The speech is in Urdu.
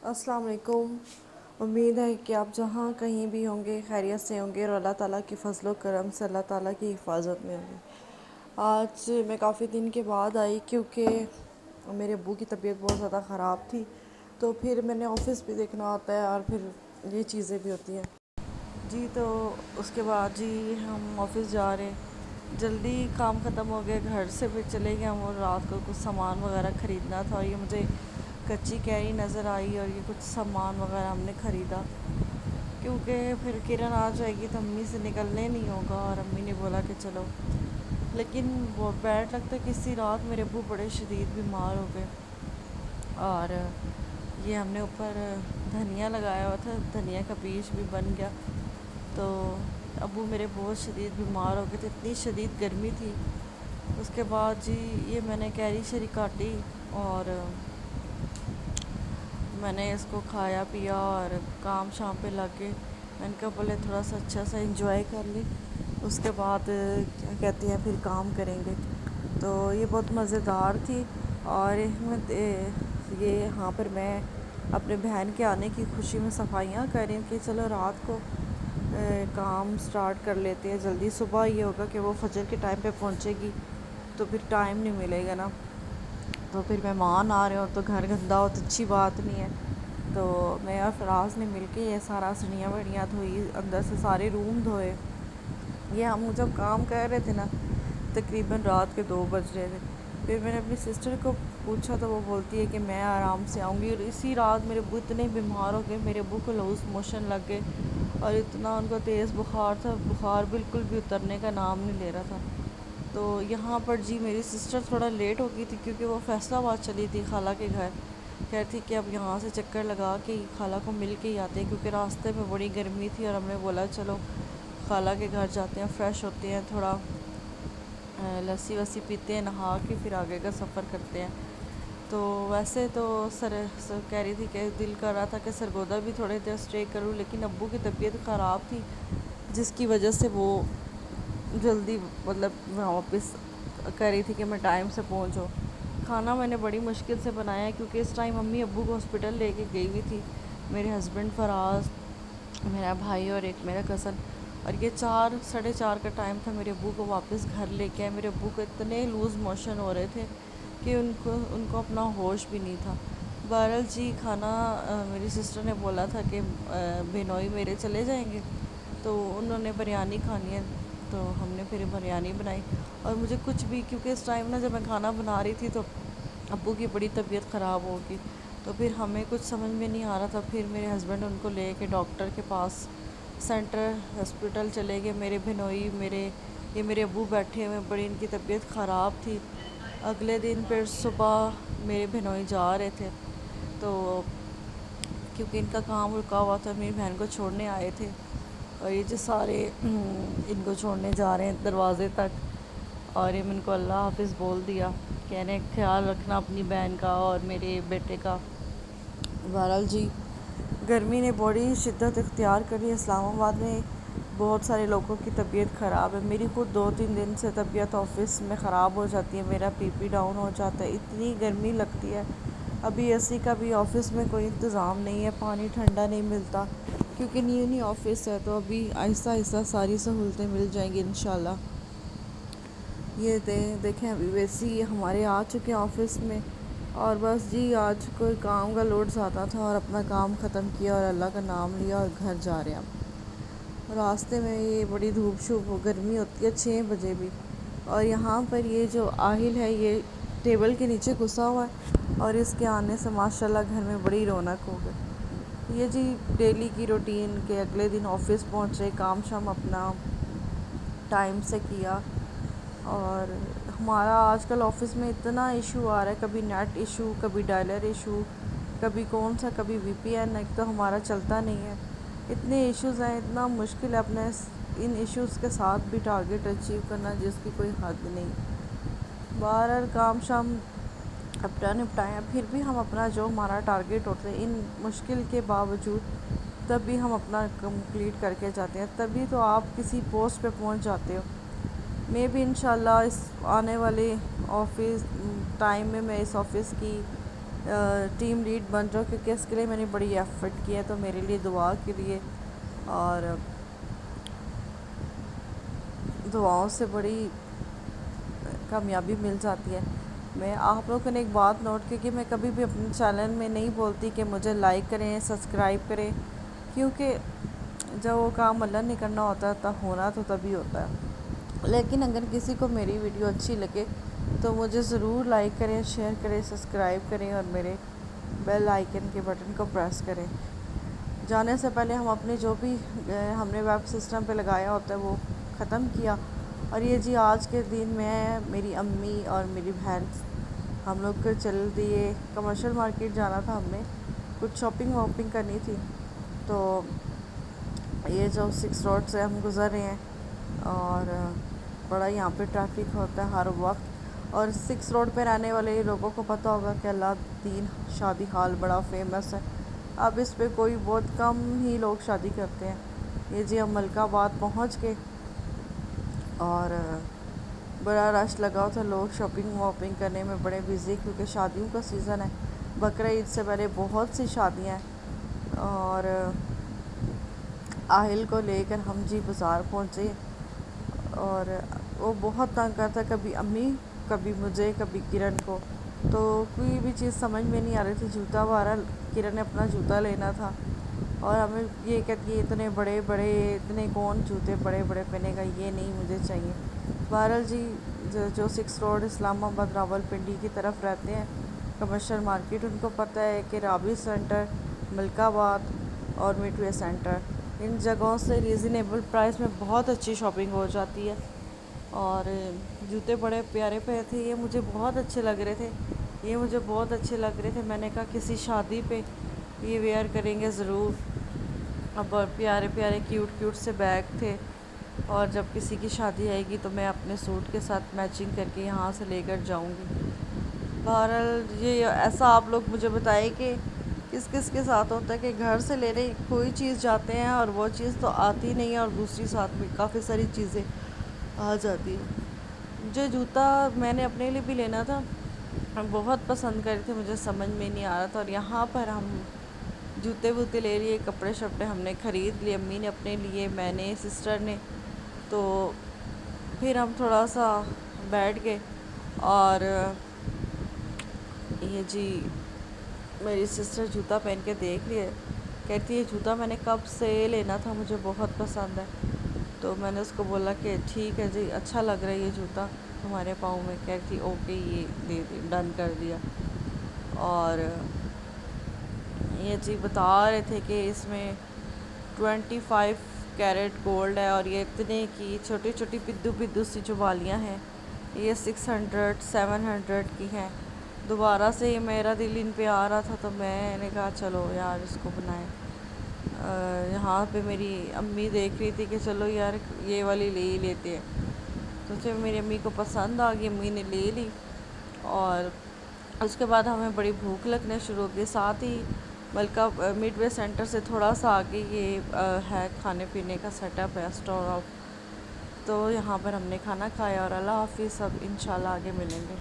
السلام علیکم۔ امید ہے کہ آپ جہاں کہیں بھی ہوں گے خیریت سے ہوں گے اور اللہ تعالیٰ کی فضل و کرم سے اللہ تعالیٰ کی حفاظت میں ہوں گے۔ آج میں کافی دن کے بعد آئی کیونکہ میرے ابو کی طبیعت بہت زیادہ خراب تھی، تو پھر میں نے آفس بھی دیکھنا ہوتا ہے اور پھر یہ چیزیں بھی ہوتی ہیں جی۔ تو اس کے بعد جی ہم آفس جا رہے ہیں، جلدی کام ختم ہو گیا، گھر سے پھر چلے گئے ہم، اور رات کو کچھ سامان وغیرہ خریدنا تھا اور یہ مجھے کچی کیری نظر آئی اور یہ کچھ سامان وغیرہ ہم نے خریدا کیونکہ پھر کرن آ جائے گی تو امی سے نکلنے نہیں ہوگا، اور امی نے بولا کہ چلو، لیکن وہ بیڈ لگتا ہے کہ اسی رات میرے ابو بڑے شدید بیمار ہو گئے، اور یہ ہم نے اوپر دھنیا لگایا ہوا تھا، دھنیا کا بیج بھی بن گیا، تو ابو میرے بہت شدید بیمار ہو گئے تھے، اتنی شدید گرمی تھی۔ اس کے بعد جی یہ میں نے کیری شری کاٹی اور میں نے اس کو کھایا پیا اور کام شام پہ لگ گئے۔ میں نے کہا بولے تھوڑا سا اچھا سا انجوائے کر لیں، اس کے بعد کیا کہتے ہیں پھر کام کریں گے۔ تو یہ بہت مزیدار تھی، اور یہ یہاں پر میں اپنے بہن کے آنے کی خوشی میں صفائیاں کر رہی ہوں کہ چلو رات کو کام سٹارٹ کر لیتے ہیں جلدی، صبح یہ ہوگا کہ وہ فجر کے ٹائم پہ پہنچے گی تو پھر ٹائم نہیں ملے گا نا، تو پھر مہمان آ رہے ہو تو گھر گندا ہو تو اچھی بات نہیں ہے۔ تو میں اور فراز نے مل کے یہ سارا سڑیاں وڑیاں دھوئی، اندر سے سارے روم دھوئے۔ یہ ہم جب کام کر رہے تھے نا تقریباً رات کے 2 بج رہے تھے، پھر میں نے اپنی سسٹر کو پوچھا تو وہ بولتی ہے کہ میں آرام سے آؤں گی، اور اسی رات میرے ابو اتنے بیمار ہو گئے، میرے ابو کو لوز موشن لگ گئے اور اتنا ان کو تیز بخار تھا، بخار بالکل بھی اترنے کا نام نہیں لے رہا تھا۔ تو یہاں پر جی میری سسٹر تھوڑا لیٹ ہو گئی تھی کیونکہ وہ فیصل آباد چلی تھی خالہ کے گھر، کہتی کہ اب یہاں سے چکر لگا کے خالہ کو مل کے ہی آتے ہیں، کیونکہ راستے میں بڑی گرمی تھی، اور ہم نے بولا چلو خالہ کے گھر جاتے ہیں، فریش ہوتے ہیں، تھوڑا لسی وسی پیتے ہیں، نہا کے پھر آگے کا سفر کرتے ہیں۔ تو ویسے تو کہہ رہی تھی کہ دل کر رہا تھا کہ سرگودا بھی تھوڑے دیر اسٹے کروں، لیکن ابو کی طبیعت خراب تھی جس کی وجہ سے وہ جلدی مطلب واپس کہہ رہی تھی کہ میں ٹائم سے پہنچوں۔ کھانا میں نے بڑی مشکل سے بنایا کیونکہ اس ٹائم امی ابو کو ہاسپٹل لے کے گئی ہوئی تھی، میرے ہسبینڈ فراز، میرا بھائی اور ایک میرا کزن، اور یہ 4 ساڑھے 4 کا ٹائم تھا، میرے ابو کو واپس گھر لے کے آئے۔ میرے ابو کو اتنے لوز موشن ہو رہے تھے کہ ان کو اپنا ہوش بھی نہیں تھا۔ بہرحال جی کھانا میری سسٹر نے بولا تھا کہ بہنوئی میرے چلے جائیں گے، تو انہوں نے بریانی کھانی ہے، تو ہم نے پھر بریانی بنائی، اور مجھے کچھ بھی کیونکہ اس ٹائم نا جب میں کھانا بنا رہی تھی تو ابو کی بڑی طبیعت خراب ہوگی، تو پھر ہمیں کچھ سمجھ میں نہیں آ رہا تھا، پھر میرے ہسبینڈ ان کو لے کے ڈاکٹر کے پاس سینٹر ہاسپٹل چلے گئے، میرے بہنوئی میرے ابو بیٹھے ہوئے، بڑی ان کی طبیعت خراب تھی۔ اگلے دن پھر صبح میرے بہنوئی جا رہے تھے، تو کیونکہ ان کا کام رکا ہوا تھا، میری بہن کو چھوڑنے آئے تھے، اور یہ جو سارے ان کو چھوڑنے جا رہے ہیں دروازے تک، اور ان کو اللہ حافظ بول دیا، کہہ رہے ہیں خیال رکھنا اپنی بہن کا اور میرے بیٹے کا۔ بہرحال جی گرمی نے بڑی شدت اختیار کری، اسلام آباد میں بہت سارے لوگوں کی طبیعت خراب ہے، میری خود 2 3 دن سے طبیعت آفس میں خراب ہو جاتی ہے، میرا بی پی ڈاؤن ہو جاتا ہے، اتنی گرمی لگتی ہے۔ ابھی اے سی کا بھی آفس میں کوئی انتظام نہیں ہے، پانی ٹھنڈا نہیں ملتا کیونکہ نیو آفس ہے، تو ابھی آہستہ آہستہ ساری سہولتیں مل جائیں گی انشاءاللہ۔ یہ دیکھیں ابھی ویسی ہمارے آ چکے ہیں آفس میں، اور بس جی آج کوئی کام کا لوڈ زیادہ تھا اور اپنا کام ختم کیا اور اللہ کا نام لیا اور گھر جا رہے ہیں اب۔ راستے میں یہ بڑی دھوپ شوپ گرمی ہوتی ہے 6 بجے بھی، اور یہاں پر یہ جو آہل ہے یہ ٹیبل کے نیچے گھسا ہوا ہے، اور اس کے آنے سے ماشاءاللہ گھر میں بڑی رونق ہو گئی۔ یہ جی ڈیلی کی روٹین کے اگلے دن آفس پہنچے، کام شام اپنا ٹائم سے کیا، اور ہمارا آج کل آفس میں اتنا ایشو آ رہا ہے، کبھی نیٹ ایشو، کبھی ڈائلر ایشو، کبھی کون سا، کبھی وی پی این، ایک تو ہمارا چلتا نہیں ہے، اتنے ایشوز ہیں، اتنا مشکل ہے اپنے ان ایشوز کے ساتھ بھی ٹارگٹ اچیو کرنا جس کی کوئی حد نہیں۔ بہرحال کام شام اپنا نپٹایا، پھر بھی ہم اپنا جو ہمارا ٹارگٹ ہوتا ہے ان مشکل کے باوجود تب بھی ہم اپنا کمپلیٹ کر کے جاتے ہیں، تبھی تو آپ کسی پوسٹ پہ پہنچ جاتے ہو۔ میں بھی انشاءاللہ اس آنے والے آفس ٹائم میں اس آفس کی ٹیم لیڈ بن رہا ہوں، کیونکہ اس کے لیے میں نے بڑی ایفرٹ کی ہے، تو میرے لیے دعا کے لیے، اور دعاؤں سے بڑی کامیابی مل جاتی ہے۔ میں آپ لوگوں نے ایک بات نوٹ کی کہ میں کبھی بھی اپنے چینل میں نہیں بولتی کہ مجھے لائک کریں، سبسکرائب کریں، کیونکہ جب وہ کام اللہ نے کرنا ہوتا ہے تب ہونا تو تبھی ہوتا ہے۔ لیکن اگر کسی کو میری ویڈیو اچھی لگے تو مجھے ضرور لائک کریں، شیئر کریں، سبسکرائب کریں، اور میرے بیل آئیکن کے بٹن کو پریس کریں۔ جانے سے پہلے ہم اپنے جو بھی ہم نے ویب سسٹم پہ لگایا ہوتا ہے وہ ختم کیا، اور یہ جی آج کے دن میں میری امی اور میری بہن ہم لوگ کو چل دیے، کمرشل مارکیٹ جانا تھا، ہم نے کچھ شاپنگ واپنگ کرنی تھی، تو یہ جو 6 روڈ سے ہم گزر رہے ہیں، اور بڑا یہاں پہ ٹریفک ہوتا ہے ہر وقت، اور 6 روڈ پہ رہنے والے لوگوں کو پتہ ہوگا کہ اللہ دین شادی ہال بڑا فیمس ہے۔ اب اس پہ کوئی بہت کم ہی لوگ شادی کرتے ہیں۔ یہ جی ہم ملک آباد پہنچ گئے، اور بڑا رش لگا ہوا تھا، لوگ شاپنگ واپنگ کرنے میں بڑے بزی، کیونکہ شادیوں کا سیزن ہے، بقرعید سے پہلے بہت سی شادیاں ہیں۔ اور آہل کو لے کر ہم جی بازار پہنچے، اور وہ بہت تنگ کرتا، کبھی امی، کبھی مجھے، کبھی کرن کو، تو کوئی بھی چیز سمجھ میں نہیں آ رہی تھی۔ جوتا بہرحال کرن نے اپنا جوتا لینا تھا، اور ہمیں یہ کہتی ہے اتنے بڑے بڑے، اتنے کون جوتے بڑے بڑے پہنے گا، یہ نہیں مجھے چاہیے۔ بہرحال جی جو 6 روڈ اسلام آباد راولپنڈی کی طرف رہتے ہیں، کمرشل مارکیٹ، ان کو پتہ ہے کہ رابی سینٹر، ملک آباد اور مڈ وے سینٹر، ان جگہوں سے ریزنیبل پرائس میں بہت اچھی شاپنگ ہو جاتی ہے۔ اور جوتے بڑے پیارے پہ تھے، یہ مجھے بہت اچھے لگ رہے تھے، یہ مجھے بہت اچھے لگ رہے تھے، میں نے کہا کسی شادی پہ یہ ویئر کریں گے ضرور۔ اب پیارے پیارے کیوٹ کیوٹ سے بیگ تھے، اور جب کسی کی شادی آئے گی تو میں اپنے سوٹ کے ساتھ میچنگ کر کے یہاں سے لے کر جاؤں گی۔ بہرحال یہ ایسا آپ لوگ مجھے بتائیں کہ کس کس کے ساتھ ہوتا ہے کہ گھر سے لینے کوئی چیز جاتے ہیں اور وہ چیز تو آتی نہیں ہے، اور دوسری ساتھ میں کافی ساری چیزیں آ جاتی ہیں۔ جو جوتا میں نے اپنے لیے بھی لینا تھا، بہت پسند کر رہے تھے، مجھے سمجھ میں نہیں آ رہا تھا، اور یہاں پر ہم جوتے ووتے لے لیے، کپڑے شپڑے ہم نے خرید لیے، امی نے اپنے لیے، میں نے، سسٹر نے، تو پھر ہم تھوڑا سا بیٹھ گئے، اور یہ جی میری سسٹر جوتا پہن کے دیکھ لیے، کہتی ہے جوتا میں نے کب سے لینا تھا، مجھے بہت پسند ہے۔ تو میں نے اس کو بولا کہ ٹھیک ہے جی، اچھا لگ رہا ہے یہ جوتا تمہارے پاؤں میں، کہتی اوکے، یہ دے دے، ڈن کر دیا۔ اور یہ جی بتا رہے تھے کہ اس میں 25 کیرٹ گولڈ ہے، اور یہ اتنے کی چھوٹی چھوٹی پدو پدو سی جو بالیاں ہیں، یہ 600 700 کی ہیں۔ دوبارہ سے یہ میرا دل ان پہ آ رہا تھا، تو میں نے کہا چلو یار اس کو بنائیں۔ یہاں پہ میری امی دیکھ رہی تھی کہ چلو یار یہ والی لے ہی لیتے ہیں، تو پھر میری امی کو پسند آ گئی، امی نے لے لی، اور اس کے بعد ہمیں بڑی بھوک لگنے شروع ہو گئی۔ ساتھ ہی ملکہ مڈ وے سینٹر سے تھوڑا سا آگے یہ ہے کھانے پینے کا سیٹ اپ ہے، اسٹور آف، تو یہاں پر ہم نے کھانا کھایا، اور اللہ حافظ، اب انشاءاللہ آگے ملیں گے۔